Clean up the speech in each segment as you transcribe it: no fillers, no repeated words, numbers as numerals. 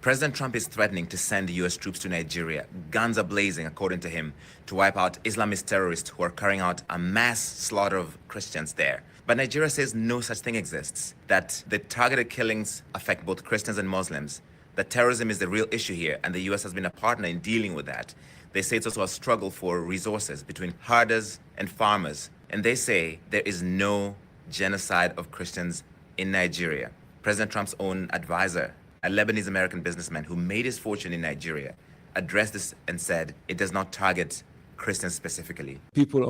President Trump is threatening to send U.S. troops to Nigeria. Guns are blazing, according to him, to wipe out Islamist terrorists who are carrying out a mass slaughter of Christians there. But Nigeria says no such thing exists, that the targeted killings affect both Christians and Muslims, that terrorism is the real issue here, and the U.S. has been a partner in dealing with that. They say it's also a struggle for resources between herders and farmers, and they say there is no genocide of Christians in Nigeria. President Trump's own advisor, a Lebanese-American businessman who made his fortune in Nigeria, addressed this and said it does not target Christians specifically. People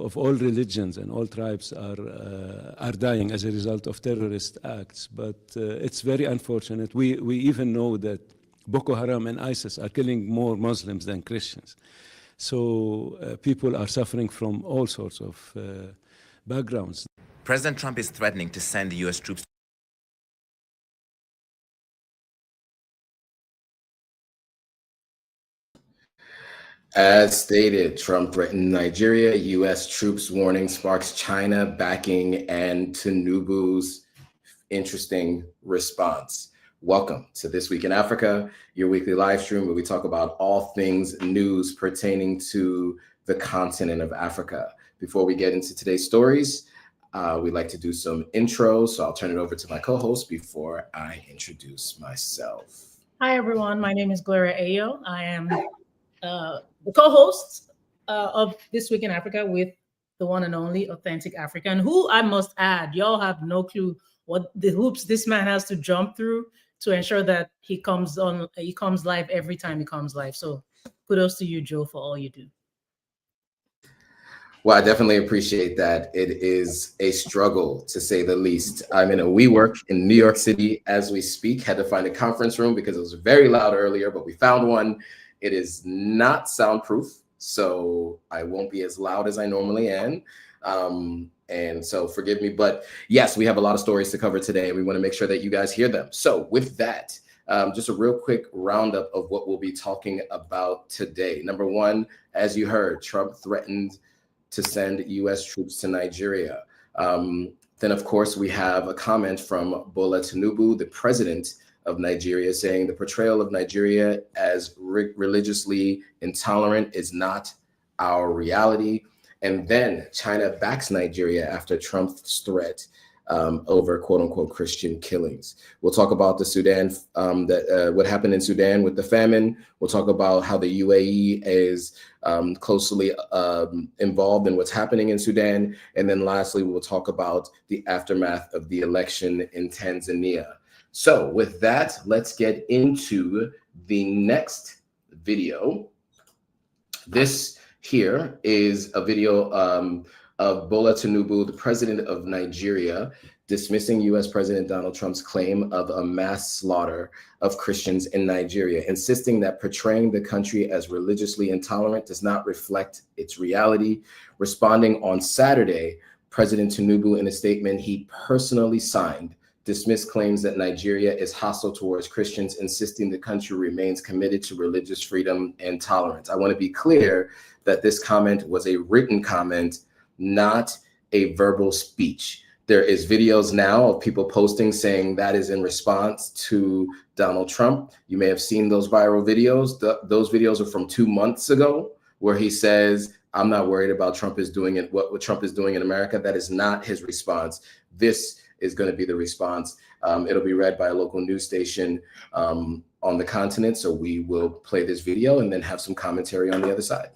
of all religions and all tribes are dying as a result of terrorist acts, but it's very unfortunate. We even know that Boko Haram and ISIS are killing more Muslims than Christians. So people are suffering from all sorts of backgrounds. President Trump is threatening to send U.S. troops. As stated, Trump threatened Nigeria. U.S. troops warning sparks China backing and TINUBU'S interesting response. Welcome to This Week in Africa, your weekly live stream where we talk about all things news pertaining to the continent of Africa. Before we get into today's stories, we'd like to do some intros, so I'll turn it over to my co-host before I introduce myself. Hi, everyone. My name is Gloria Ayo. I am the co-host of This Week in Africa with the one and only Authentic African, who I must add, y'all have no clue what the hoops this man has to jump through to ensure that he comes live every time he comes live. So kudos to you, Joe, for all you do. Well, I definitely appreciate that. It is a struggle, to say the least. I'm in a WeWork in New York City as we speak. Had to find a conference room because it was very loud earlier, but we found one. It is not soundproof, so I won't be as loud as I normally am. And so forgive me, but yes, we have a lot of stories to cover today, and we want to make sure that you guys hear them. So with that, just a real quick roundup of what we'll be talking about today. Number one, as you heard, Trump threatened to send U.S. troops to Nigeria. Then, of course, we have a comment from Bola Tinubu, the president of Nigeria, saying the portrayal of Nigeria as religiously intolerant is not our reality. And then China backs Nigeria after Trump's threat over quote unquote Christian killings. We'll talk about the Sudan, what happened in Sudan with the famine. We'll talk about how the UAE is closely involved in what's happening in Sudan. And then lastly, we'll talk about the aftermath of the election in Tanzania. So with that, let's get into the next video. This here is a video of Bola Tinubu, the president of Nigeria, dismissing U.S. President Donald Trump's claim of a mass slaughter of Christians in Nigeria, insisting that portraying the country as religiously intolerant does not reflect its reality. Responding on Saturday, President Tinubu, in a statement he personally signed, dismissed claims that Nigeria is hostile towards Christians, insisting the country remains committed to religious freedom and tolerance. I want to be clear that this comment was a written comment, not a verbal speech. There is videos now of people posting saying that is in response to Donald Trump. You may have seen those viral videos. Those videos are from 2 months ago, where he says, I'm not worried about Trump is doing it, what Trump is doing in America. That is not his response. This is going to be the response. It'll be read by a local news station on the continent. So we will play this video and then have some commentary on the other side.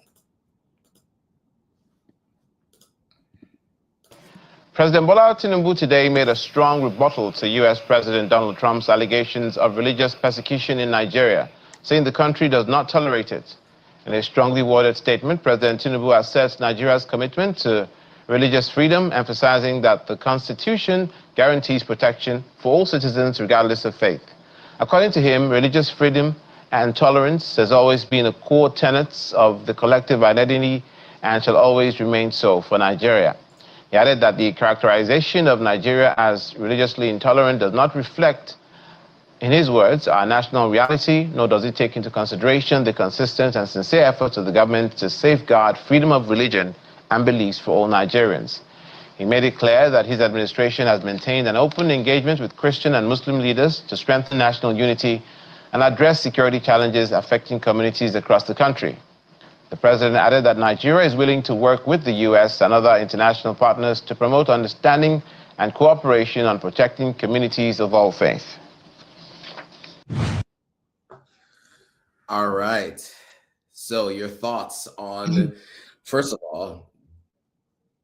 President Bola Tinubu today made a strong rebuttal to U.S. President Donald Trump's allegations of religious persecution in Nigeria, saying the country does not tolerate it. In a strongly worded statement, President Tinubu asserts Nigeria's commitment to religious freedom, emphasizing that the Constitution guarantees protection for all citizens regardless of faith. According to him, religious freedom and tolerance has always been a core tenet of the collective identity and shall always remain so for Nigeria. He added that the characterization of Nigeria as religiously intolerant does not reflect, in his words, our national reality, nor does it take into consideration the consistent and sincere efforts of the government to safeguard freedom of religion and beliefs for all Nigerians. He made it clear that his administration has maintained an open engagement with Christian and Muslim leaders to strengthen national unity, and address security challenges affecting communities across the country. The president added that Nigeria is willing to work with the U.S. and other international partners to promote understanding and cooperation on protecting communities of all faith. All right. So your thoughts on, first of all,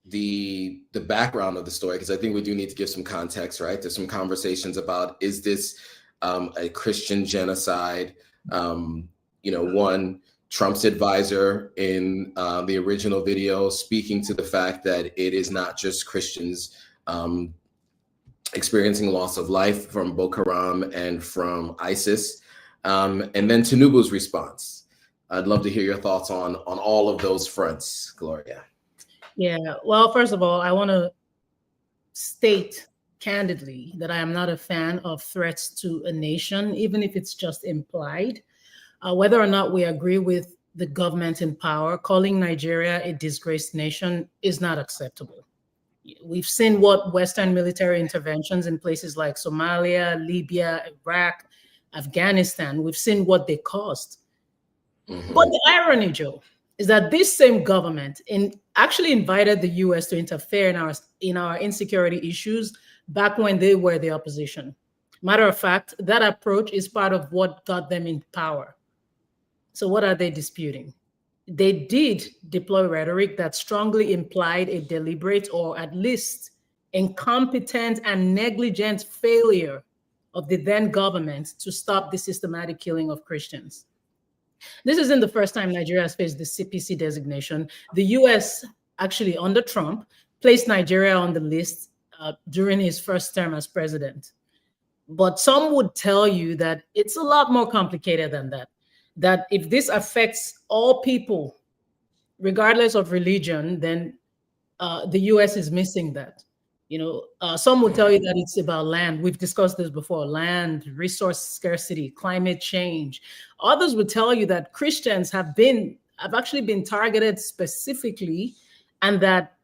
the background of the story, because I think we do need to give some context, right? There's some conversations about, is this a Christian genocide? One, Trump's advisor in the original video speaking to the fact that it is not just Christians experiencing loss of life from Boko Haram and from ISIS. And then TINUBU'S response. I'd love to hear your thoughts on all of those fronts, Gloria. Yeah, well, first of all, I want to state candidly that I am not a fan of threats to a nation, even if it's just implied. Whether or not we agree with the government in power, calling Nigeria a disgraced nation is not acceptable. We've seen what Western military interventions in places like Somalia, Libya, Iraq, Afghanistan, we've seen what they caused. Mm-hmm. But the irony, Joe, is that this same government actually invited the U.S. to interfere in our insecurity issues back when they were the opposition. Matter of fact, that approach is part of what got them in power. So what are they disputing? They did deploy rhetoric that strongly implied a deliberate or at least incompetent and negligent failure of the then government to stop the systematic killing of Christians. This isn't the first time Nigeria has faced the CPC designation. The US, actually under Trump, placed Nigeria on the list during his first term as president. But some would tell you that it's a lot more complicated than that. That if this affects all people, regardless of religion, then the US is missing that. Some would tell you that it's about land. We've discussed this before: land, resource scarcity, climate change. Others would tell you that Christians have actually been targeted specifically, and that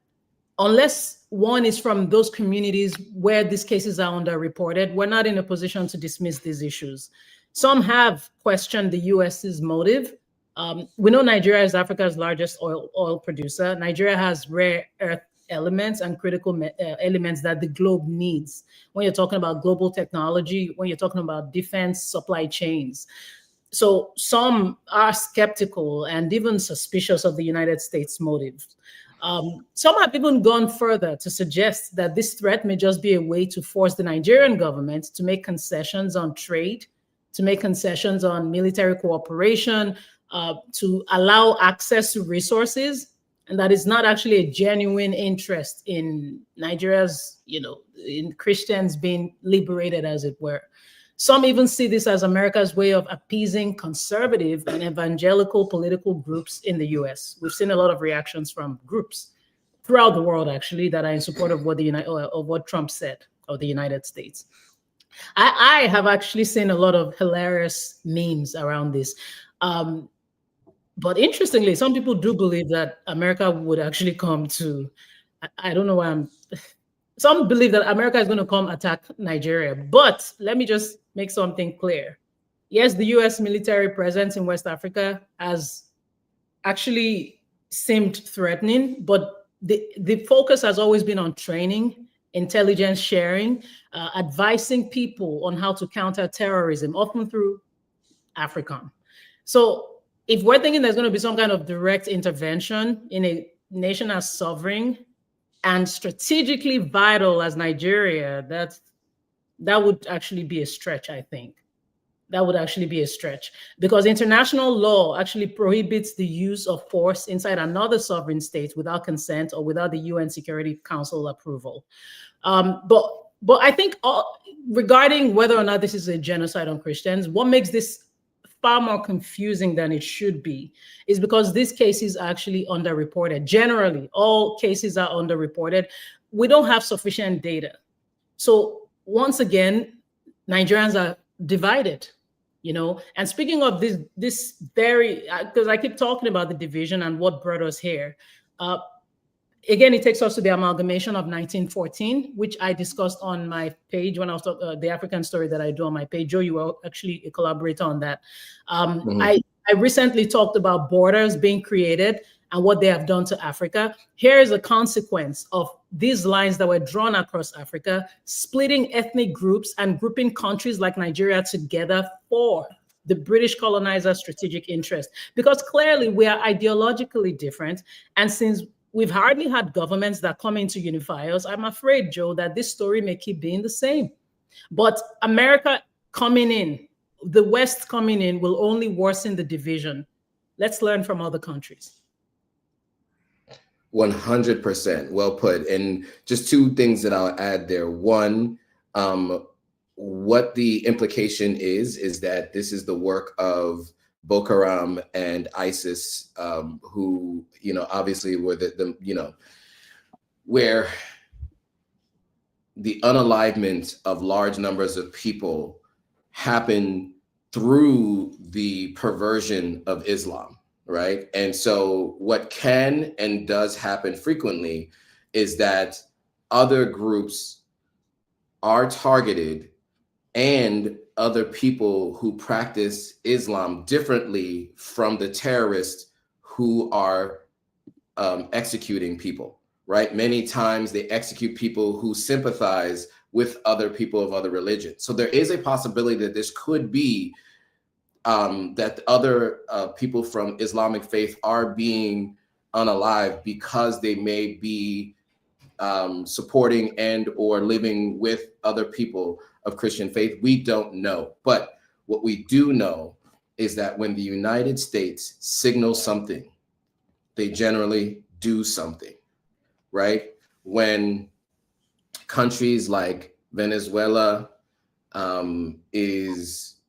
unless one is from those communities where these cases are underreported, we're not in a position to dismiss these issues. Some have questioned the US's motive. We know Nigeria is Africa's largest oil producer. Nigeria has rare earth elements and critical elements that the globe needs when you're talking about global technology, when you're talking about defense supply chains. So some are skeptical and even suspicious of the United States' motives. Some have even gone further to suggest that this threat may just be a way to force the Nigerian government to make concessions on trade, to make concessions on military cooperation, to allow access to resources, and that is not actually a genuine interest in Nigeria's, in Christians being liberated, as it were. Some even see this as America's way of appeasing conservative and evangelical political groups in the US. We've seen a lot of reactions from groups throughout the world, actually, that are in support of what Trump said of the United States. I have actually seen a lot of hilarious memes around this. But interestingly, some people do believe that America would actually come to, I don't know why some believe that America is going to come attack Nigeria. But let me just make something clear. Yes, the US military presence in West Africa has actually seemed threatening, but the focus has always been on training, intelligence sharing, advising people on how to counter terrorism, often through AFRICOM. So if we're thinking there's going to be some kind of direct intervention in a nation as sovereign and strategically vital as Nigeria, that would actually be a stretch, I think. That would actually be a stretch, because international law actually prohibits the use of force inside another sovereign state without consent or without the UN Security Council approval. But I think regarding whether or not this is a genocide on Christians, what makes this far more confusing than it should be is because these cases are actually underreported. Generally, all cases are underreported. We don't have sufficient data. So once again, Nigerians are divided, And speaking of this very, because I keep talking about the division and what brought us here, again, it takes us to the amalgamation of 1914, which I discussed on my page when I was talking the African story that I do on my page. Joe, you were actually a collaborator on that. I recently talked about borders being created and what they have done to Africa. Here is a consequence of these lines that were drawn across Africa, splitting ethnic groups and grouping countries like Nigeria together for the British colonizer strategic interest. Because clearly we are ideologically different. And since we've hardly had governments that come in to unify us, I'm afraid, Joe, that this story may keep being the same. But America coming in, the West coming in, will only worsen the division. Let's learn from other countries. 100%. Well put. And just two things that I'll add there. One, what the implication is that this is the work of Boko Haram and ISIS, who, obviously were where the unalivement of large numbers of people happen through the perversion of Islam. Right. And so what can and does happen frequently is that other groups are targeted and other people who practice Islam differently from the terrorists who are executing people. Right. Many times they execute people who sympathize with other people of other religions. So there is a possibility that this could be that other people from Islamic faith are being unalived because they may be supporting and or living with other people of Christian faith. We don't know. But what we do know is that when the United States signals something, they generally do something, right? When countries like Venezuela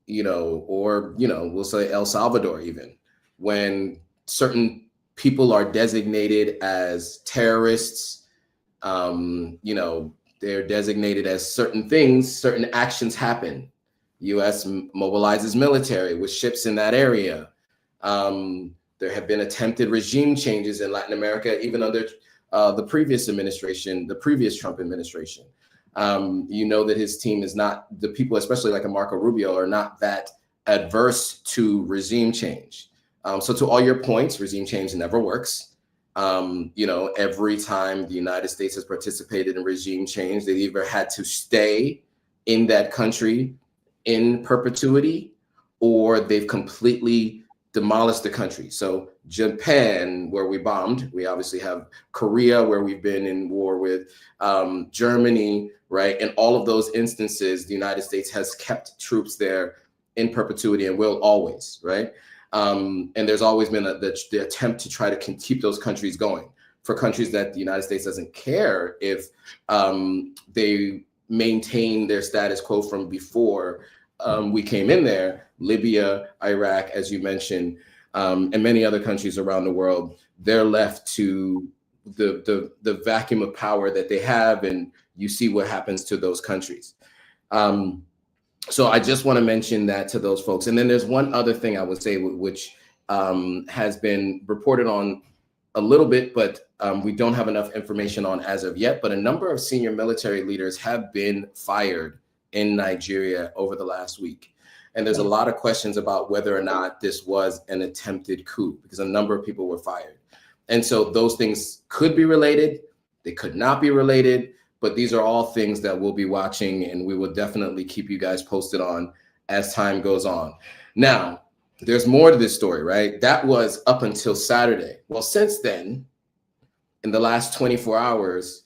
we'll say El Salvador, even when certain people are designated as terrorists, they're designated as certain things, certain actions happen. U.S. mobilizes military with ships in that area. There have been attempted regime changes in Latin America, even under the previous administration, the previous Trump administration. That his team is not, the people, especially like a Marco Rubio, are not that adverse to regime change. So to all your points, regime change never works. Every time the United States has participated in regime change, they either had to stay in that country in perpetuity or they've completely demolished the country. So Japan, where we bombed, we obviously have Korea, where we've been in war with, Germany, right? In all of those instances, the United States has kept troops there in perpetuity and will always, right? And there's always been the attempt to try to keep those countries going. For countries that the United States doesn't care if they maintain their status quo from before we came in there, Libya, Iraq, as you mentioned, and many other countries around the world, they're left to the vacuum of power that they have, and you see what happens to those countries. So I just want to mention that to those folks. And then there's one other thing I would say, which has been reported on a little bit, but we don't have enough information on as of yet. But a number of senior military leaders have been fired in Nigeria over the last week. And there's a lot of questions about whether or not this was an attempted coup, because a number of people were fired. And so those things could be related. They could not be related. But these are all things that we'll be watching, and we will definitely keep you guys posted on as time goes on. Now, there's more to this story, right? That was up until Saturday. Well, since then, in the last 24 hours,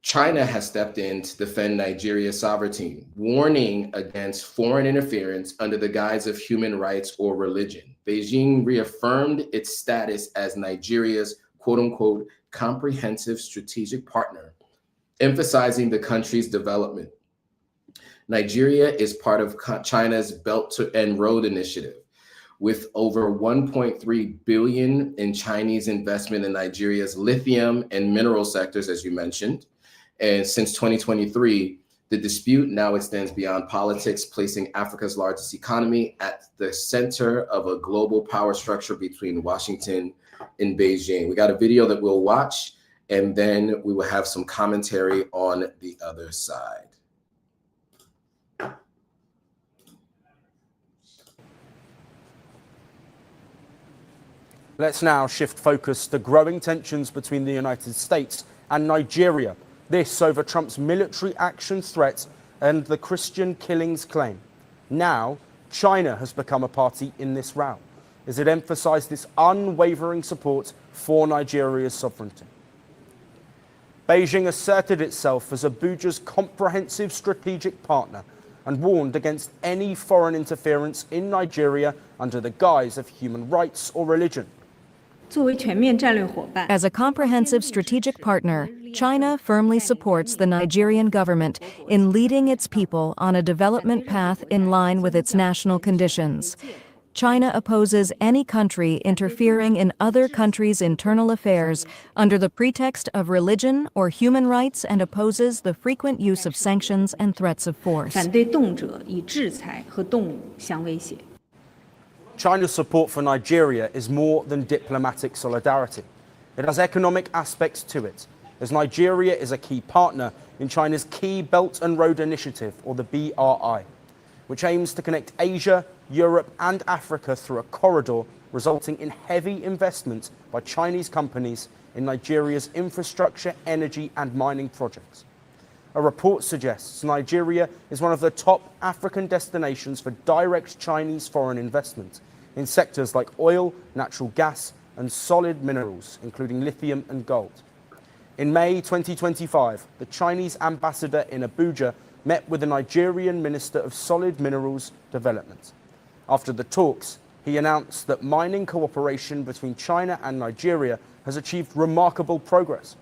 China has stepped in to defend Nigeria's sovereignty, warning against foreign interference under the guise of human rights or religion. Beijing reaffirmed its status as Nigeria's quote-unquote comprehensive strategic partner, emphasizing the country's development. Nigeria is part of China's Belt and Road Initiative, with over 1.3 billion in Chinese investment in Nigeria's lithium and mineral sectors, as you mentioned. And since 2023, The dispute now extends beyond politics, placing Africa's largest economy at the center of a global power structure between Washington and Beijing. We got a video that we'll watch, and then we will have some commentary on the other side. Let's now shift focus to growing tensions between the United States and Nigeria. This over Trump's military action threat and the Christian killings claim. Now, China has become a party in this row, as it emphasized its unwavering support for Nigeria's sovereignty. Beijing asserted itself as Abuja's comprehensive strategic partner and warned against any foreign interference in Nigeria under the guise of human rights or religion. As a comprehensive strategic partner, China firmly supports the Nigerian government in leading its people on a development path in line with its national conditions. China opposes any country interfering in other countries' internal affairs under the pretext of religion or human rights and opposes the frequent use of sanctions and threats of force. China's support for Nigeria is more than diplomatic solidarity. It has economic aspects to it, as Nigeria is a key partner in China's Key Belt and Road Initiative, or the BRI, which aims to connect Asia, Europe and Africa through a corridor resulting in heavy investment by Chinese companies in Nigeria's infrastructure, energy and mining projects. A report suggests Nigeria is one of the top African destinations for direct Chinese foreign investment in sectors like oil, natural gas and solid minerals, including lithium and gold. In May 2025, the Chinese ambassador in Abuja met with the Nigerian Minister of Solid Minerals Development. After the talks, he announced that mining cooperation between China and Nigeria has achieved remarkable progress.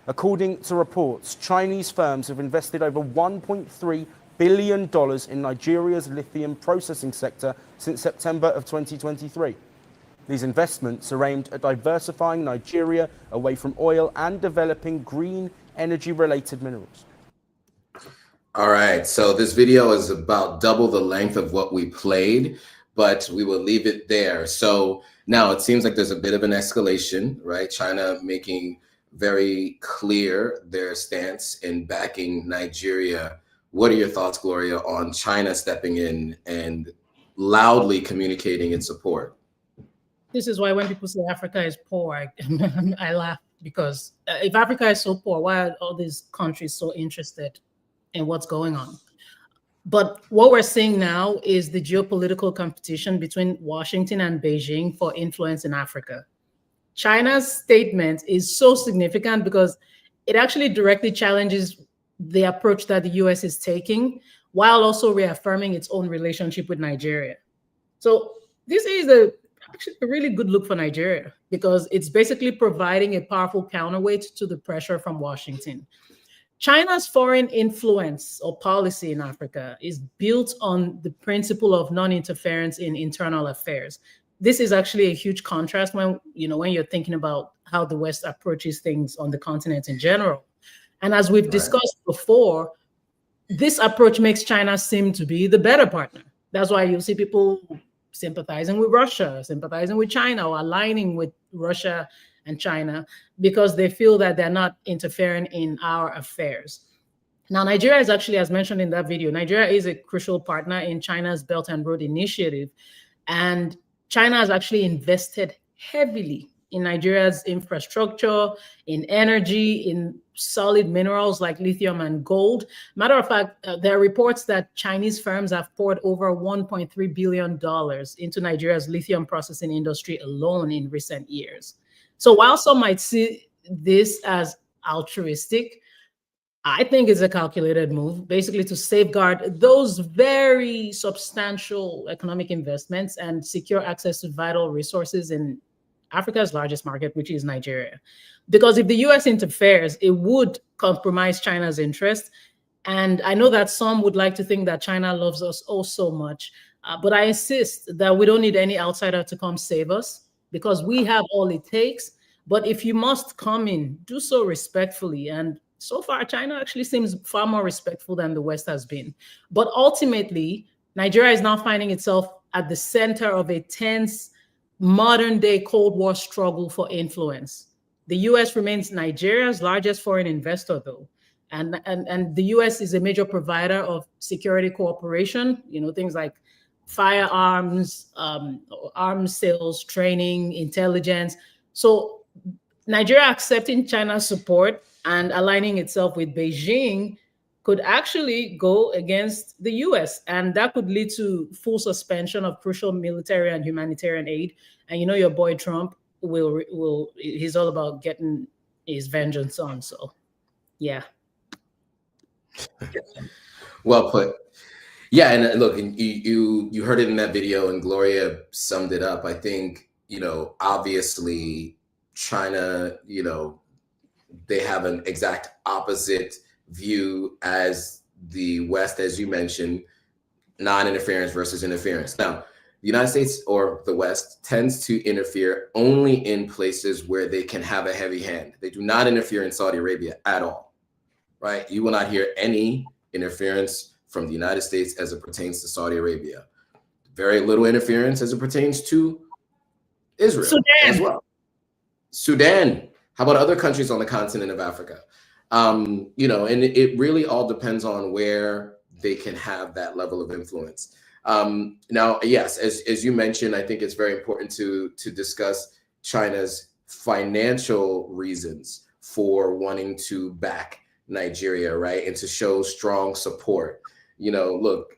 According to reports, Chinese firms have invested over $1.3 billion in Nigeria's lithium processing sector since September of 2023. These investments are aimed at diversifying Nigeria away from oil and developing green energy-related minerals. All right, so this video is about double the length of what we played, but we will leave it there. So now it seems like there's a bit of an escalation, right? China making very clear their stance in backing Nigeria. What are your thoughts, Gloria, on China stepping in and loudly communicating its support? This is why when people say Africa is poor, I laugh, because if Africa is so poor, why are all these countries so interested in what's going on? But what we're seeing now is the geopolitical competition between Washington and Beijing for influence in Africa. China's statement is so significant because it actually directly challenges the approach that the US is taking, while also reaffirming its own relationship with Nigeria. So this is actually a really good look for Nigeria, because it's basically providing a powerful counterweight to the pressure from Washington. China's foreign influence or policy in Africa is built on the principle of non-interference in internal affairs. This is actually a huge contrast when you're thinking about how the West approaches things on the continent in general. And as we've discussed before, this approach makes China seem to be the better partner. That's why you see people sympathizing with Russia, sympathizing with China, or aligning with Russia and China, because they feel that they're not interfering in our affairs. Now, Nigeria is actually, as mentioned in that video, Nigeria is a crucial partner in China's Belt and Road Initiative. And China has actually invested heavily in Nigeria's infrastructure, in energy, in solid minerals like lithium and gold. Matter of fact, there are reports that Chinese firms have poured over $1.3 billion into Nigeria's lithium processing industry alone in recent years. So while some might see this as altruistic, I think it's a calculated move, basically to safeguard those very substantial economic investments and secure access to vital resources in Africa's largest market, which is Nigeria. Because if the US interferes, it would compromise China's interest. And I know that some would like to think that China loves us oh so much, but I insist that we don't need any outsider to come save us, because we have all it takes. But if you must come in, do so respectfully and so far, China actually seems far more respectful than the West has been. But ultimately, Nigeria is now finding itself at the center of a tense, modern-day Cold War struggle for influence. The U.S. remains Nigeria's largest foreign investor, though. And the U.S. is a major provider of security cooperation, things like firearms, arms sales, training, intelligence. So Nigeria accepting China's support and aligning itself with Beijing could actually go against the US. And that could lead to full suspension of crucial military and humanitarian aid. And your boy Trump he's all about getting his vengeance on. So yeah. Well put. Yeah, and look, and you heard it in that video, and Gloria summed it up. I think, obviously China, they have an exact opposite view as the West, as you mentioned, non-interference versus interference. Now, the United States or the West tends to interfere only in places where they can have a heavy hand. They do not interfere in Saudi Arabia at all, right? You will not hear any interference from the United States as it pertains to Saudi Arabia. Very little interference as it pertains to Israel as well. Sudan. How about other countries on the continent of Africa? And it really all depends on where they can have that level of influence. Now, yes, as you mentioned, I think it's very important to discuss China's financial reasons for wanting to back Nigeria, right? And to show strong support. Look,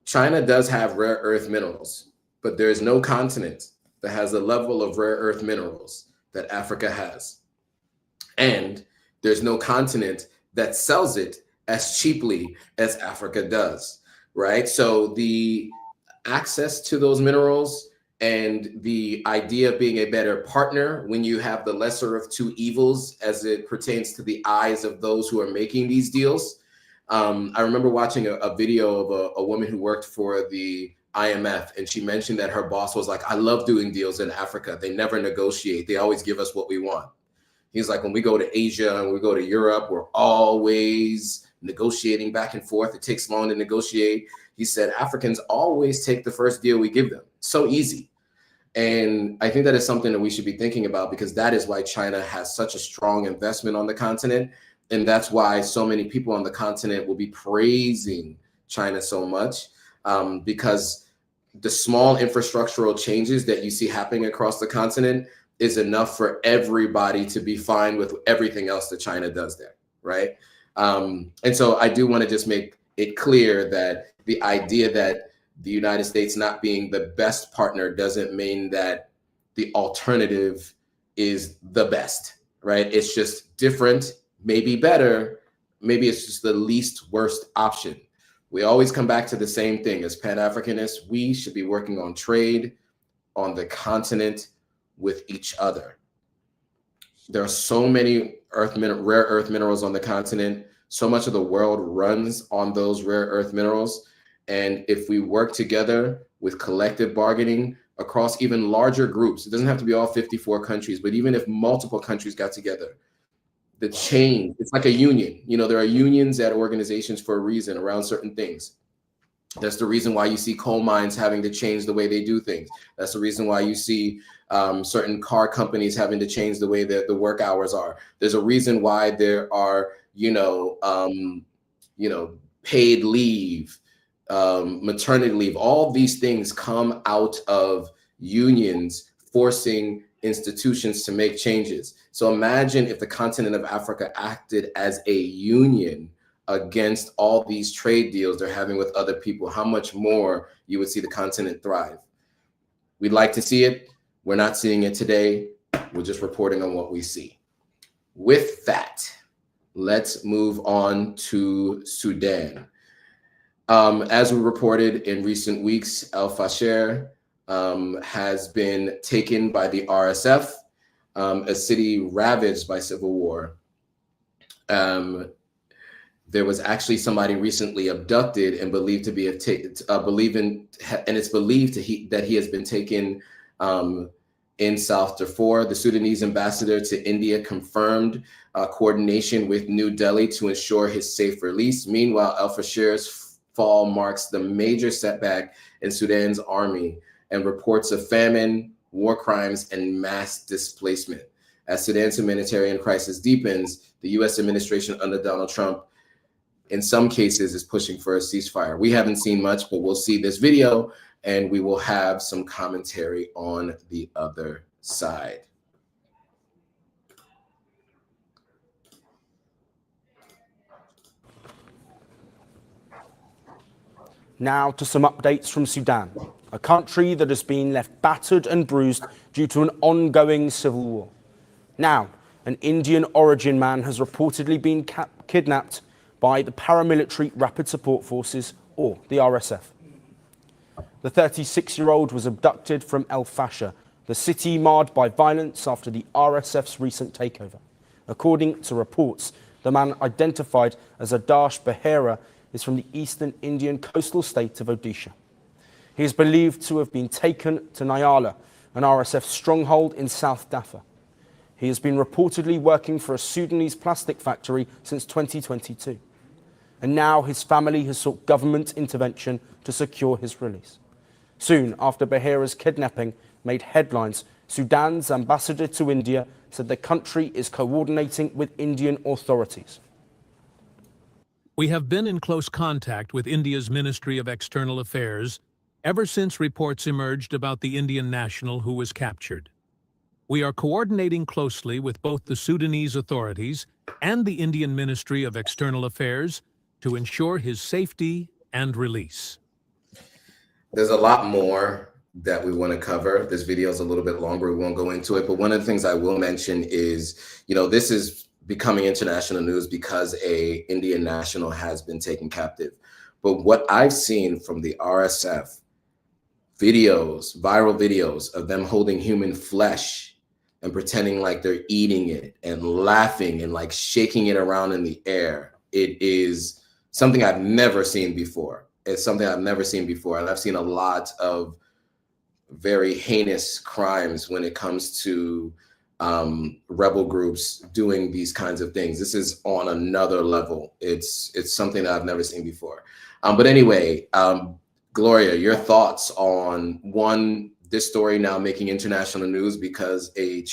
China does have rare earth minerals, but there's no continent that has the level of rare earth minerals that Africa has. And there's no continent that sells it as cheaply as Africa does, right? So the access to those minerals and the idea of being a better partner when you have the lesser of two evils as it pertains to the eyes of those who are making these deals. I remember watching a video of a woman who worked for the IMF, and she mentioned that her boss was like, I love doing deals in Africa. They never negotiate. They always give us what we want. He's like, when we go to Asia and we go to Europe, we're always negotiating back and forth. It takes long to negotiate. He said, Africans always take the first deal we give them. So easy. And I think that is something that we should be thinking about, because that is why China has such a strong investment on the continent. And that's why so many people on the continent will be praising China so much, because the small infrastructural changes that you see happening across the continent is enough for everybody to be fine with everything else that China does there, right? And so I do want to just make it clear that the idea that the United States not being the best partner doesn't mean that the alternative is the best, right? It's just different, maybe better, maybe it's just the least worst option. We always come back to the same thing. As Pan-Africanists, we should be working on trade on the continent with each other. There are so many rare earth minerals on the continent. So much of the world runs on those rare earth minerals. And if we work together with collective bargaining across even larger groups, it doesn't have to be all 54 countries, but even if multiple countries got together, the chain, it's like a union. There are unions at organizations for a reason around certain things. That's the reason why you see coal mines having to change the way they do things. That's the reason why you see certain car companies having to change the way that the work hours are. There's a reason why there are, paid leave, maternity leave. All these things come out of unions forcing institutions to make changes. So imagine if the continent of Africa acted as a union against all these trade deals they're having with other people, how much more you would see the continent thrive. We'd like to see it. We're not seeing it today. We're just reporting on what we see. With that, let's move on to Sudan. As we reported in recent weeks, El-Fasher has been taken by the RSF, a city ravaged by civil war. There was actually somebody recently abducted and believed to be and it's believed that he has been taken in South Darfur. The Sudanese ambassador to India confirmed coordination with New Delhi to ensure his safe release. Meanwhile, El-Fasher's fall marks the major setback in Sudan's army and reports of famine, war crimes, and mass displacement. As Sudan's humanitarian crisis deepens, the US administration under Donald Trump, in some cases, is pushing for a ceasefire. We haven't seen much, but we'll see this video and we will have some commentary on the other side. Now to some updates from Sudan, a country that has been left battered and bruised due to an ongoing civil war. Now, an Indian origin man has reportedly been kidnapped by the paramilitary Rapid Support Forces, or the RSF. The 36-year-old was abducted from El-Fasher, the city marred by violence after the RSF's recent takeover. According to reports, the man identified as Adarsh Behera is from the eastern Indian coastal state of Odisha. He is believed to have been taken to Nyala, an RSF stronghold in South Dhaka. He has been reportedly working for a Sudanese plastic factory since 2022. And now his family has sought government intervention to secure his release. Soon after Behera's kidnapping made headlines, Sudan's ambassador to India said the country is coordinating with Indian authorities. We have been in close contact with India's Ministry of External Affairs ever since reports emerged about the Indian national who was captured. We are coordinating closely with both the Sudanese authorities and the Indian Ministry of External Affairs to ensure his safety and release. There's a lot more that we want to cover. This video is a little bit longer. We won't go into it. But one of the things I will mention is, this is becoming international news because an Indian national has been taken captive. But what I've seen from the RSF videos, viral videos of them holding human flesh and pretending like they're eating it and laughing and like shaking it around in the air, it is something I've never seen before. It's something I've never seen before. And I've seen a lot of very heinous crimes when it comes to rebel groups doing these kinds of things. This is on another level. It's something that I've never seen before. But anyway, Gloria, your thoughts on this story now making international news because an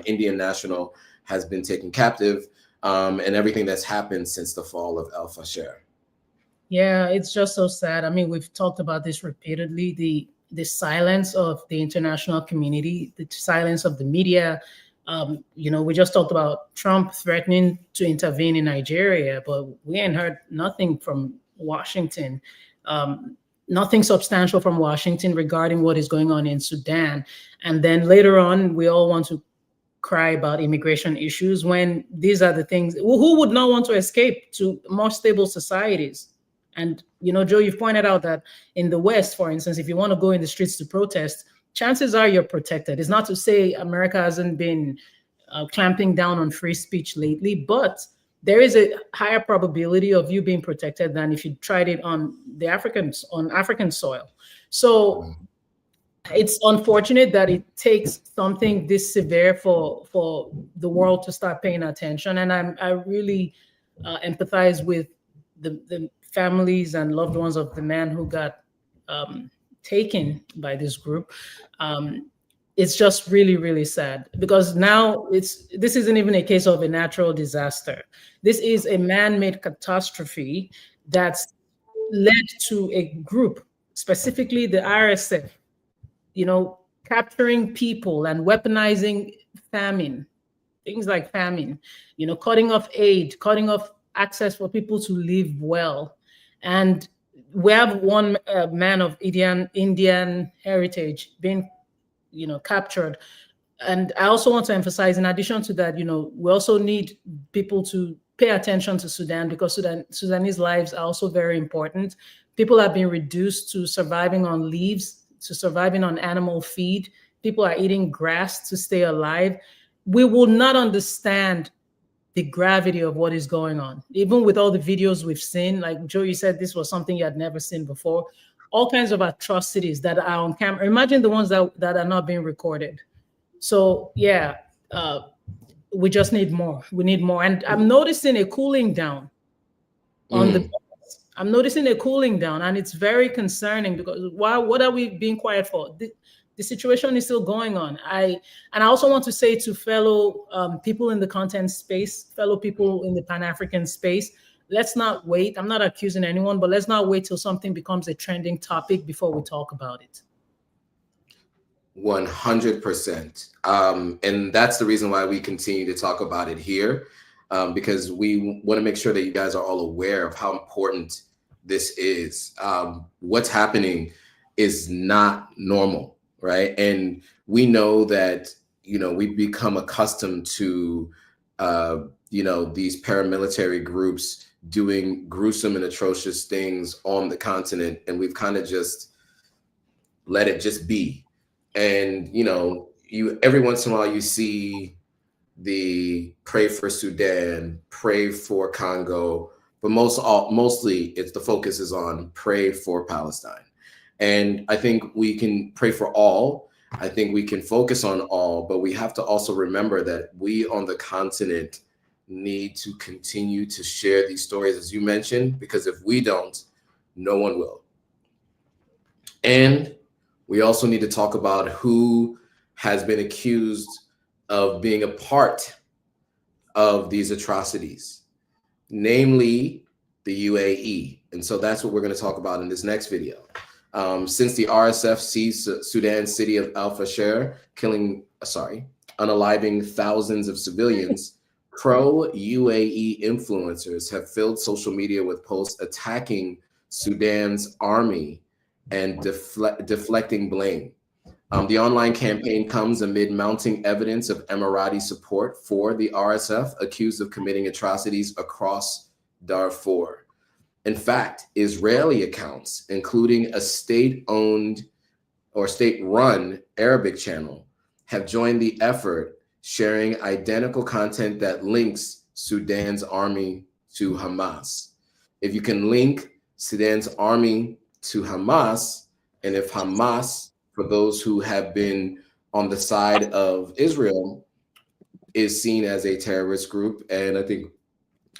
Indian national has been taken captive, and everything that's happened since the fall of El-Fasher. Yeah, it's just so sad. I mean, we've talked about this repeatedly, the silence of the international community, the silence of the media. We just talked about Trump threatening to intervene in Nigeria, but we ain't heard nothing from Washington, nothing substantial from Washington regarding what is going on in Sudan. And then later on, we all want to cry about immigration issues when these are the things. Who would not want to escape to more stable societies? And, Joe, you've pointed out that in the West, for instance, if you want to go in the streets to protest, chances are you're protected. It's not to say America hasn't been clamping down on free speech lately, but there is a higher probability of you being protected than if you tried it on African soil. So it's unfortunate that it takes something this severe for the world to start paying attention. And I really empathize with the families and loved ones of the man who got taken by this group. It's just really, really sad because now this isn't even a case of a natural disaster. This is a man-made catastrophe that's led to a group, specifically the RSF, capturing people and weaponizing famine, things like famine, cutting off aid, cutting off access for people to live well. And we have one man of Indian heritage being, captured. And I also want to emphasize, in addition to that, we also need people to pay attention to Sudan because Sudanese lives are also very important. People have been reduced to surviving on leaves, to surviving on animal feed. People are eating grass to stay alive. We will not understand the gravity of what is going on. Even with all the videos we've seen, like Joe, you said this was something you had never seen before. all kinds of atrocities that are on camera. Imagine the ones that are not being recorded. So yeah, we just need more. We need more. And I'm noticing a cooling down on the. I'm noticing a cooling down, and it's very concerning because what are we being quiet for? The situation is still going on. I also want to say to fellow people in the content space, fellow people in the Pan-African space, let's not wait. I'm not accusing anyone, but let's not wait till something becomes a trending topic before we talk about it. 100%. And that's the reason why we continue to talk about it here, because we want to make sure that you guys are all aware of how important this is. What's happening is not normal, right? And we know that, we've become accustomed to, these paramilitary groups doing gruesome and atrocious things on the continent, and we've kind of just let it just be. And, you every once in a while you see the pray for Sudan, pray for Congo, but mostly the focus is on pray for Palestine. And I think we can pray for all. I think we can focus on all, but we have to also remember that we on the continent need to continue to share these stories, as you mentioned, because if we don't, no one will. And we also need to talk about who has been accused of being a part of these atrocities, namely the UAE. And so that's what we're going to talk about in this next video. Since the RSF seized Sudan's city of El-Fasher, unaliving thousands of civilians, pro-UAE influencers have filled social media with posts attacking Sudan's army and deflecting blame. The online campaign comes amid mounting evidence of Emirati support for the RSF, accused of committing atrocities across Darfur. In fact, Israeli accounts, including a state-owned or state-run Arabic channel, have joined the effort, sharing identical content that links Sudan's army to Hamas. If you can link Sudan's army to Hamas, and if Hamas, for those who have been on the side of Israel, is seen as a terrorist group, and I think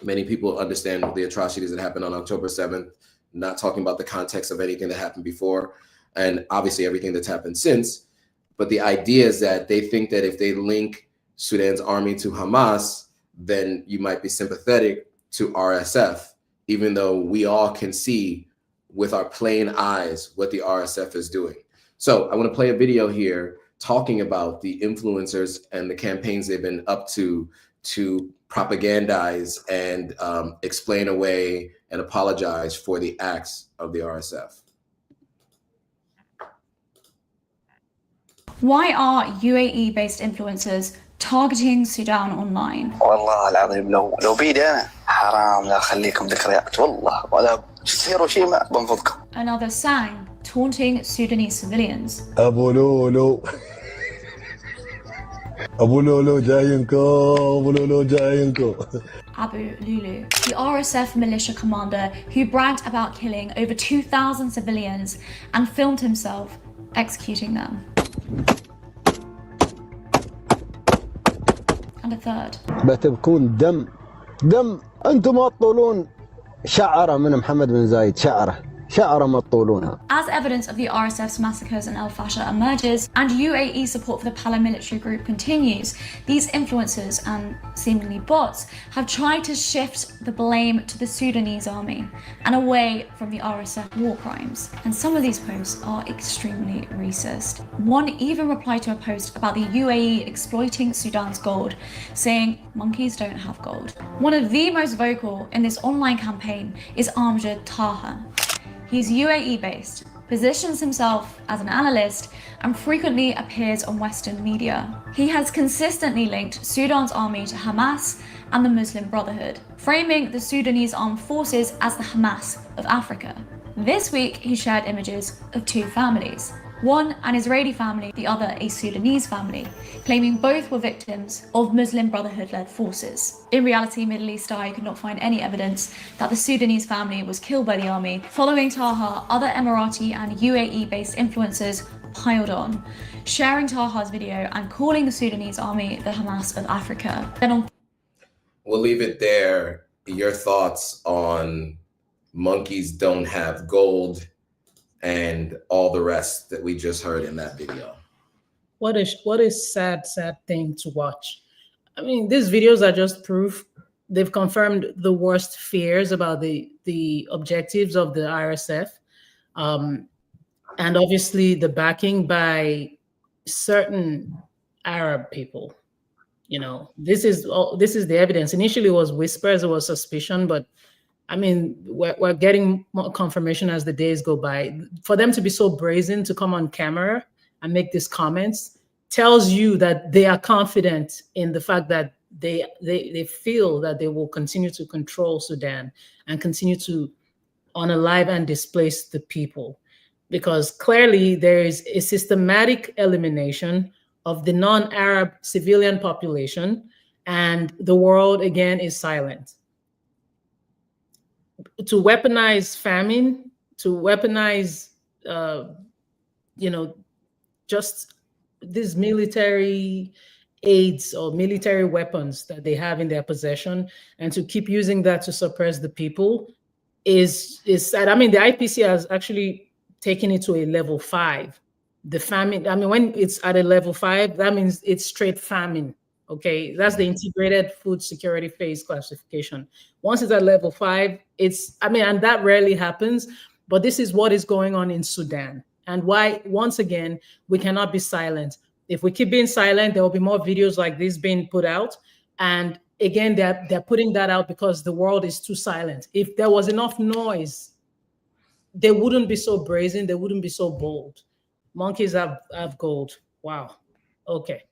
many people understand the atrocities that happened on October 7th, not talking about the context of anything that happened before, and obviously everything that's happened since. But the idea is that they think that if they link Sudan's army to Hamas, then you might be sympathetic to RSF, even though we all can see with our plain eyes what the RSF is doing. So I want to play a video here talking about the influencers and the campaigns they've been up to propagandize and explain away and apologize for the acts of the RSF. Why are UAE-based influencers targeting Sudan online? والله العظيم لو بيدي أنا حرام لا أخليكم ذكريات والله ولا تصيروا شيء ما بنفضكم. Another sang taunting Sudanese civilians. أبو لولو أبو لولو جاينكو أبو لولو جاينكو. Abu Lulu, the RSF militia commander who bragged about killing over 2,000 civilians and filmed himself executing them. And a third. بتبكون دم أنتم ما تطولون شعرة من محمد بن زايد شعرة ما تطولونها. As evidence of the RSF's massacres in El-Fasher emerges and UAE support for the paramilitary group continues, these influencers and seemingly bots have tried to shift the blame to the Sudanese army and away from the RSF war crimes. And some of these posts are extremely racist. One even replied to a post about the UAE exploiting Sudan's gold, saying monkeys don't have gold. One of the most vocal in this online campaign is Amjad Taha. He's UAE based, positions himself as an analyst, and frequently appears on Western media. He has consistently linked Sudan's army to Hamas and the Muslim Brotherhood, framing the Sudanese armed forces as the Hamas of Africa. This week, he shared images of two families, One an Israeli family, the other a Sudanese family, claiming both were victims of Muslim Brotherhood-led forces. In reality, Middle East Eye could not find any evidence that the Sudanese family was killed by the army. Following Taha, other Emirati and UAE-based influencers piled on, sharing Taha's video and calling the Sudanese army the Hamas of Africa. Then on We'll leave it there. Your thoughts on monkeys don't have gold and all the rest that we just heard in that video. What a sad thing to watch. I mean, these videos are just proof. They've confirmed the worst fears about the objectives of the RSF, and obviously the backing by certain Arab people. You know, this is the evidence. Initially, it was whispers, it was suspicion, but I mean, we're getting more confirmation as the days go by. For them to be so brazen to come on camera and make these comments tells you that they are confident in the fact that they feel that they will continue to control Sudan and continue to unalive and displace the people. Because clearly there is a systematic elimination of the non-Arab civilian population, and the world again is silent. To weaponize famine, to weaponize, just these military aids or military weapons that they have in their possession, and to keep using that to suppress the people is sad. I mean, the IPC has actually taken it to a level 5. The famine, I mean, when it's at a level 5, that means it's straight famine. Okay, that's the integrated food security phase classification. Once it's at level 5, and that rarely happens, but this is what is going on in Sudan. And why, once again, we cannot be silent. If we keep being silent, there will be more videos like this being put out. And again, they're putting that out because the world is too silent. If there was enough noise, they wouldn't be so brazen, they wouldn't be so bold. Monkeys have gold. Wow. Okay.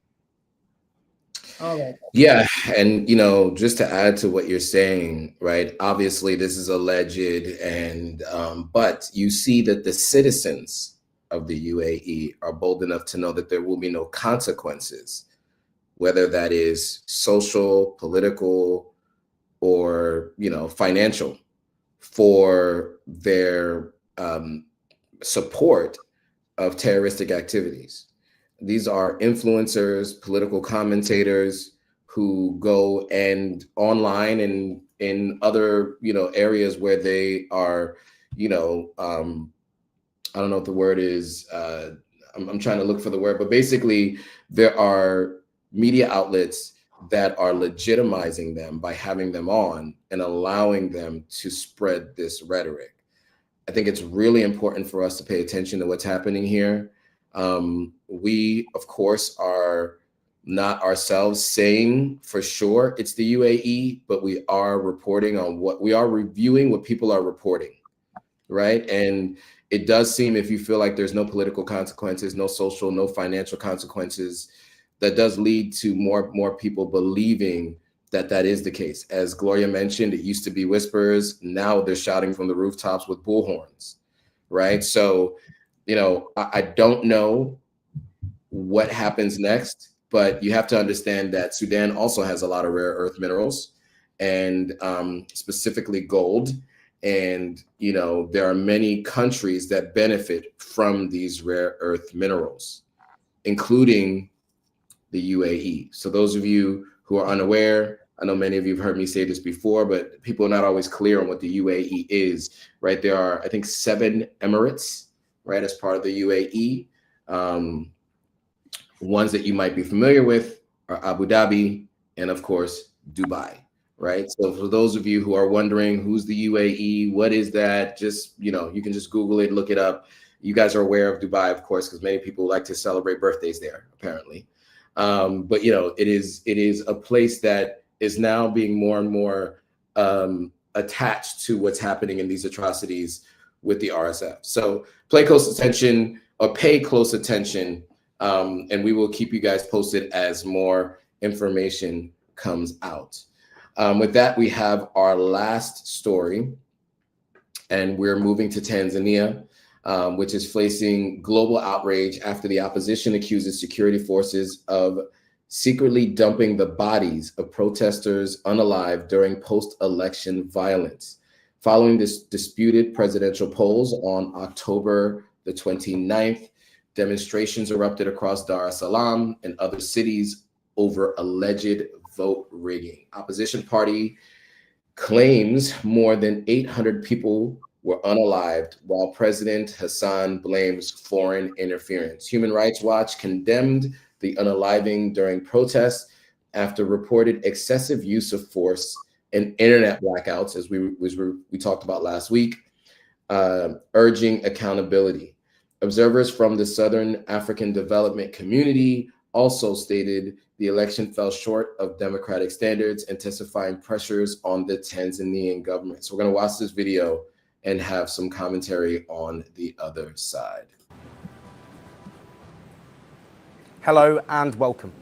All right. Yeah, and just to add to what you're saying, right? Obviously, this is alleged, and but you see that the citizens of the UAE are bold enough to know that there will be no consequences, whether that is social, political, or financial, for their support of terroristic activities. These are influencers, political commentators who go and online and in other, areas where they are, I don't know what the word is. I'm trying to look for the word, but basically there are media outlets that are legitimizing them by having them on and allowing them to spread this rhetoric. I think it's really important for us to pay attention to what's happening here. We, of course, are not ourselves saying for sure it's the UAE, but we are reporting on reviewing what people are reporting, right? And it does seem, if you feel like there's no political consequences, no social, no financial consequences, that does lead to more people believing that is the case. As Gloria mentioned, it used to be whispers. Now they're shouting from the rooftops with bullhorns, right? So, I don't know what happens next, but you have to understand that Sudan also has a lot of rare earth minerals, and specifically gold. And, there are many countries that benefit from these rare earth minerals, including the UAE. So those of you who are unaware, I know many of you have heard me say this before, but people are not always clear on what the UAE is, right? There are, I think, 7 emirates, right, as part of the UAE. Ones that you might be familiar with are Abu Dhabi and, of course, Dubai, right? So for those of you who are wondering who's the UAE, what is that? Just, you can just Google it, look it up. You guys are aware of Dubai, of course, because many people like to celebrate birthdays there, apparently. But, it is a place that is now being more and more attached to what's happening in these atrocities with the RSF. So pay close attention, and we will keep you guys posted as more information comes out. With that, we have our last story, and we're moving to Tanzania. which is facing global outrage after the opposition accuses security forces of secretly dumping the bodies of protesters unalive during post-election violence. Following this disputed presidential polls on October the 29th, demonstrations erupted across Dar es Salaam and other cities over alleged vote rigging. Opposition party claims more than 800 people were unalived, while President Hassan blames foreign interference. Human Rights Watch condemned the unaliving during protests after reported excessive use of force and internet blackouts, as we talked about last week, urging accountability. Observers from the Southern African Development Community also stated the election fell short of democratic standards, intensifying pressures on the Tanzanian government. So we're going to watch this video and have some commentary on the other side. Hello and welcome.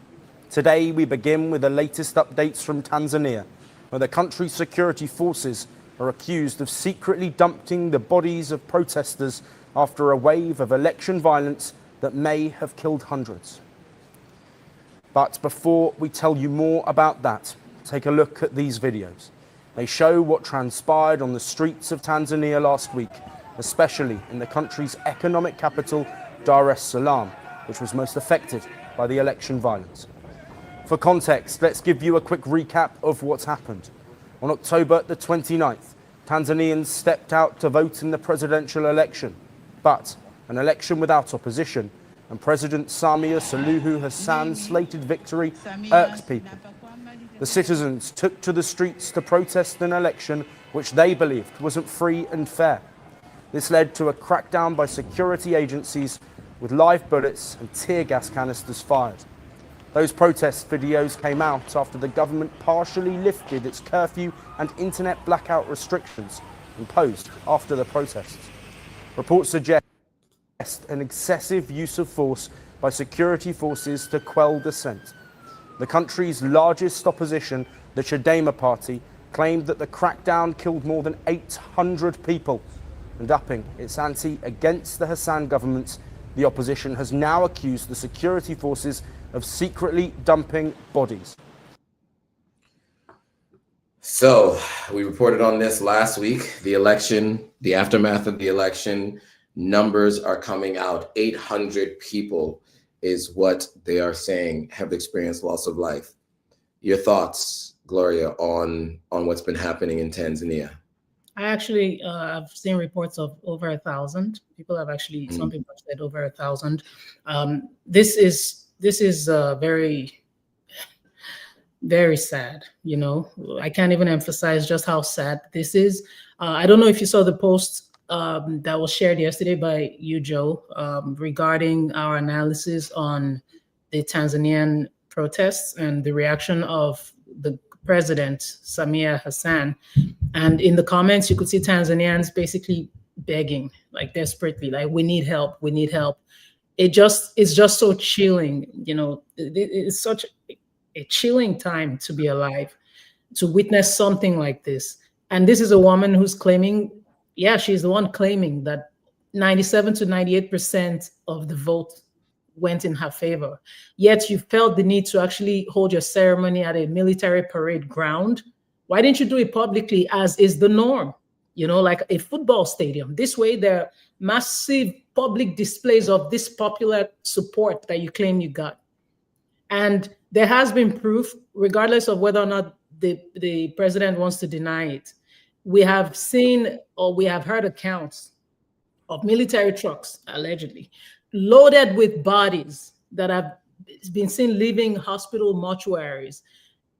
Today we begin with the latest updates from Tanzania, where the country's security forces are accused of secretly dumping the bodies of protesters after a wave of election violence that may have killed hundreds. But before we tell you more about that, take a look at these videos. They show what transpired on the streets of Tanzania last week, especially in the country's economic capital, Dar es Salaam, which was most affected by the election violence. For context, let's give you a quick recap of what's happened. On October the 29th, Tanzanians stepped out to vote in the presidential election, but an election without opposition and President Samia Suluhu Hassan's slated victory irked people. The citizens took to the streets to protest an election which they believed wasn't free and fair. This led to a crackdown by security agencies with live bullets and tear gas canisters fired. Those protest videos came out after the government partially lifted its curfew and internet blackout restrictions imposed after the protests. Reports suggest an excessive use of force by security forces to quell dissent. The country's largest opposition, the Chadema Party, claimed that the crackdown killed more than 800 people. And upping its ante against the Hassan government, the opposition has now accused the security forces of secretly dumping bodies. So we reported on this last week, the election, the aftermath of the election, numbers are coming out. 800 people is what they are saying have experienced loss of life. Your thoughts, Gloria, on what's been happening in Tanzania? I actually, I've seen reports of over 1,000. People have actually, some people have said over 1,000. This is very, very sad. You know, I can't even emphasize just how sad this is. I don't know if you saw the post that was shared yesterday by you, Joe, regarding our analysis on the Tanzanian protests and the reaction of the president, Samia Hassan. And in the comments, you could see Tanzanians basically begging, like desperately, like, we need help, we need help. It's just so chilling, you know, it's such a chilling time to be alive, to witness something like this. And this is a woman who's claiming, yeah, she's the one claiming that 97 to 98% of the vote went in her favor. Yet you felt the need to actually hold your ceremony at a military parade ground. Why didn't you do it publicly, as is the norm? You know, like a football stadium. This way, there are massive public displays of this popular support that you claim you got. And there has been proof, regardless of whether or not the president wants to deny it. We have seen, or we have heard accounts of military trucks, allegedly, loaded with bodies that have been seen leaving hospital mortuaries.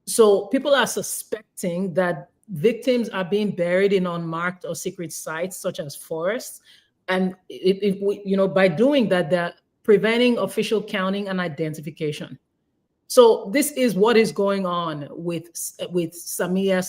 So people are suspecting that victims are being buried in unmarked or secret sites, such as forests. And if we, you know, by doing that, they're preventing official counting and identification. So this is what is going on with Samia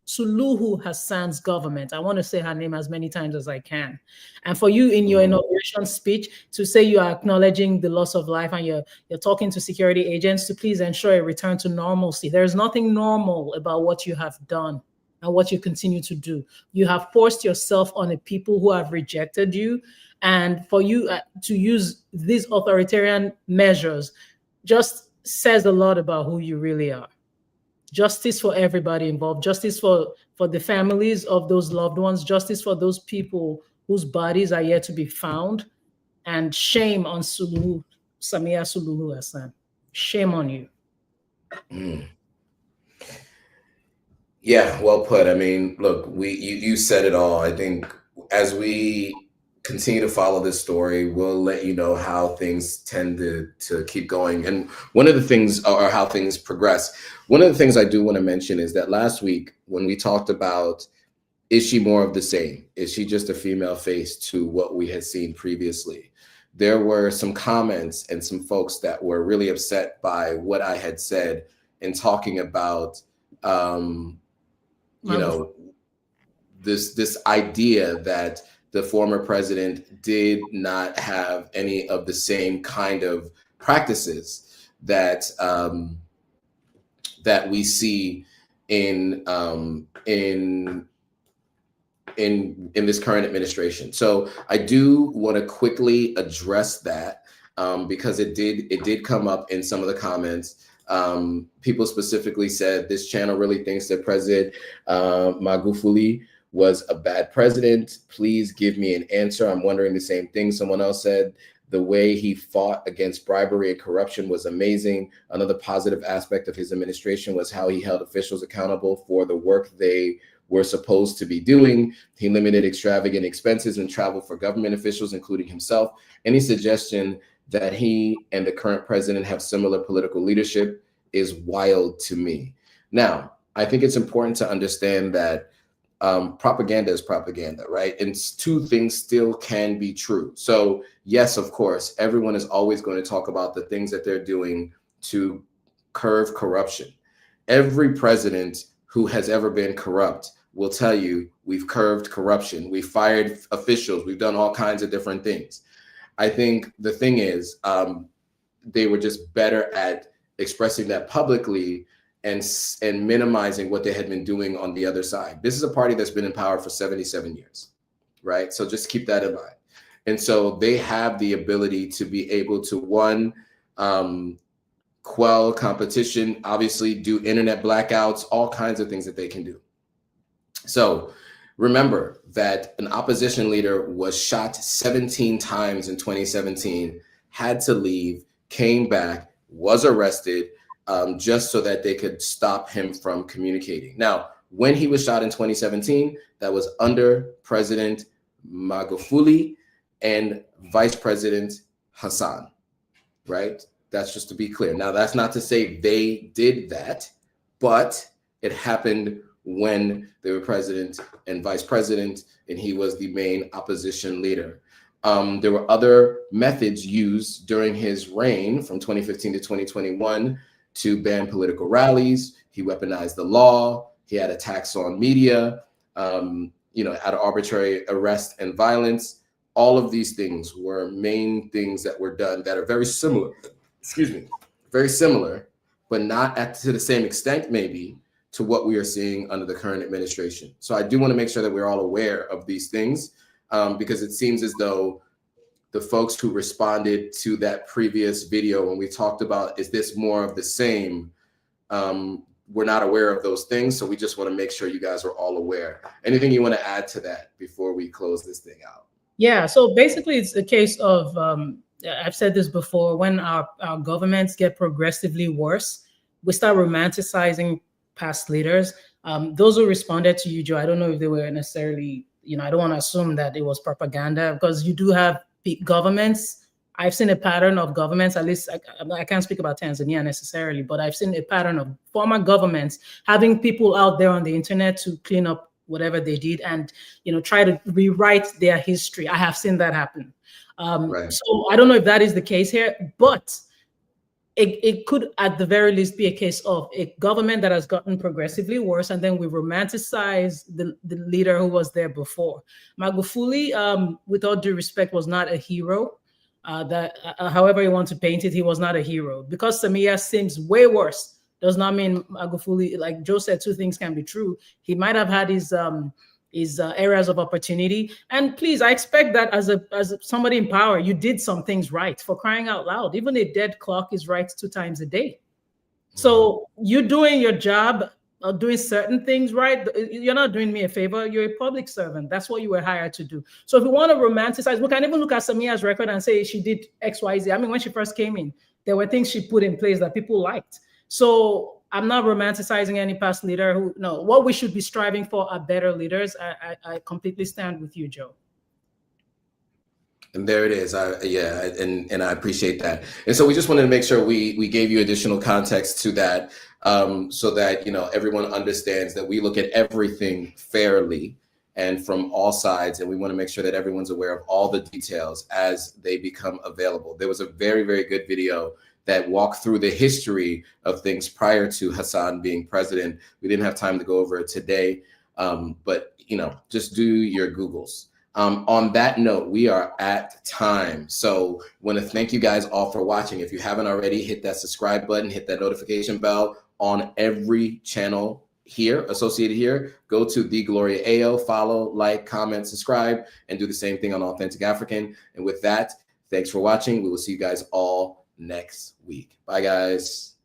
Suluhu Hassan's government. I want to say her name as many times as I can. And for you in your inauguration speech to say you are acknowledging the loss of life and you're talking to security agents to please ensure a return to normalcy. There's nothing normal about what you have done. and what you continue to do. You have forced yourself on a people who have rejected you, and for you to use these authoritarian measures just says a lot about who you really are. Justice for everybody involved, justice for the families of those loved ones, justice for those people whose bodies are yet to be found, and shame on Samia Suluhu Hassan. Shame on you. Yeah, well put. I mean, look, you said it all. I think as we continue to follow this story, we'll let you know how things tend to keep going. And one of the things, or how things progress, one of the things I do want to mention is that last week when we talked about, is she more of the same? Is she just a female face to what we had seen previously? There were some comments and some folks that were really upset by what I had said in talking about, you know, this idea that the former president did not have any of the same kind of practices that that we see in this current administration. So I do want to quickly address that because it did come up in some of the comments. People specifically said this channel really thinks that President Magufuli was a bad president. Please give me an answer. I'm wondering the same thing. Someone else said the way he fought against bribery and corruption was amazing. Another positive aspect of his administration was how he held officials accountable for the work they were supposed to be doing. He limited extravagant expenses and travel for government officials, including himself. Any suggestion that he and the current president have similar political leadership is wild to me. Now, I think it's important to understand that propaganda is propaganda, right? And two things still can be true. So yes, of course, everyone is always going to talk about the things that they're doing to curb corruption. Every president who has ever been corrupt will tell you we've curbed corruption, we fired officials, we've done all kinds of different things. I think the thing is, they were just better at expressing that publicly and minimizing what they had been doing on the other side. This is a party that's been in power for 77 years, right? So just keep that in mind. And so they have the ability to be able to, one, quell competition, obviously do internet blackouts, all kinds of things that they can do. So remember that an opposition leader was shot 17 times in 2017, had to leave, came back, was arrested, just so that they could stop him from communicating. Now, when he was shot in 2017, that was under President Magufuli and Vice President Hassan, right? That's just to be clear. Now, that's not to say they did that, but it happened when they were president and vice president, and he was the main opposition leader. There were other methods used during his reign from 2015 to 2021 to ban political rallies. He weaponized the law. He had attacks on media, you know, out of arbitrary arrest and violence. All of these things were main things that were done that are very similar, very similar, but not to the same extent maybe to what we are seeing under the current administration. So I do want to make sure that we're all aware of these things, because it seems as though the folks who responded to that previous video when we talked about, is this more of the same? We're not aware of those things. So we just want to make sure you guys are all aware. Anything you want to add to that before we close this thing out? Yeah, so basically it's a case of, I've said this before, when our governments get progressively worse, we start romanticizing past leaders. Those who responded to you, Joe, I don't know if they were necessarily, you know, I don't want to assume that it was propaganda, because you do have governments. I've seen a pattern of governments, at least I can't speak about Tanzania necessarily, but I've seen a pattern of former governments having people out there on the internet to clean up whatever they did and, you know, try to rewrite their history. I have seen that happen. Right. So I don't know if that is the case here, but it could at the very least be a case of a government that has gotten progressively worse, and then we romanticize the leader who was there before. Magufuli, with all due respect, was not a hero. However you want to paint it, he was not a hero, because Samia seems way worse does not mean Magufuli, like Joe said, two things can be true. He might have had his areas of opportunity. And please, I expect that as somebody in power, you did some things right, for crying out loud. Even a dead clock is right 2 times a day. So you're doing your job, doing certain things right. You're not doing me a favor. You're a public servant. That's what you were hired to do. So if we want to romanticize, we can even look at Samia's record and say she did X, Y, Z. I mean, when she first came in, there were things she put in place that people liked. So I'm not romanticizing any past leader who, no, what we should be striving for are better leaders. I completely stand with you, Joe. And there it is. And I appreciate that. And so we just wanted to make sure we gave you additional context to that, so that, you know, everyone understands that we look at everything fairly and from all sides, and we want to make sure that everyone's aware of all the details as they become available. There was a very, very good video that walked through the history of things prior to Hassan being president. We didn't have time to go over it today, but, you know, just do your Googles. On that note, we are at time. So want to thank you guys all for watching. If you haven't already, hit that subscribe button, hit that notification bell on every channel here, associated here. Go to The Gloria Ayo, follow, like, comment, subscribe, and do the same thing on Authentic African. And with that, thanks for watching. We will see you guys all next week. Bye, guys.